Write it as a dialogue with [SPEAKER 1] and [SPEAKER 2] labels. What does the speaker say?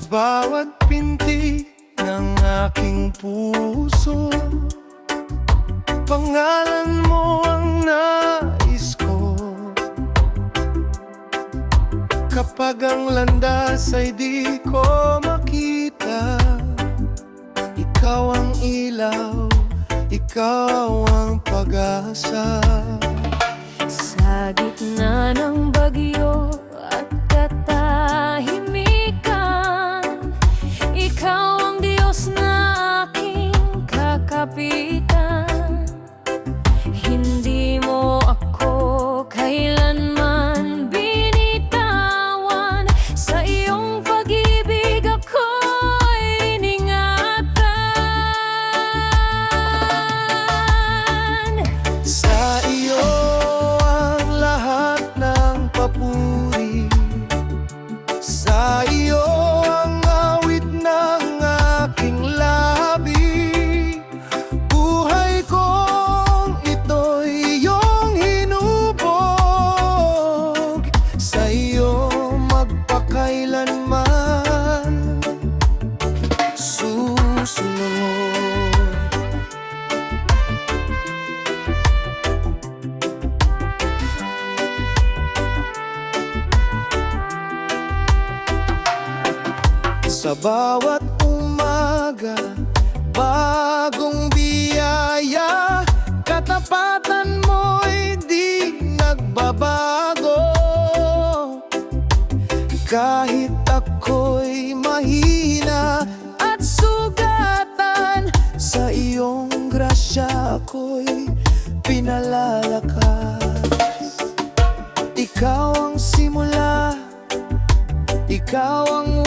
[SPEAKER 1] bawat pinti ng aking puso, pangalan mo ang nais ko. Kapag ang landas ay di ko makita, ikaw ang ilaw, ikaw ang pag-asa.
[SPEAKER 2] Sa gitna ng bagyo at katahimikan, ikaw ang Diyos na aking kakapitan. Hindi mo ako kailanman binitawan, sa iyong pag-ibig ako'y iningatan.
[SPEAKER 1] Sa iyo ang lahat ng papuri, sa iyo ang awit ng aking labi. Buhay kong ito'y iyong hinubog, sa iyo magpakailanman susunod. Sa bawat umaga, bagong biyaya, katapatan mo'y di nagbabago. Kahit ako'y mahina at sugatan, sa iyong grasya ako'y pinalalakas. Ikaw ang simula, ikaw ang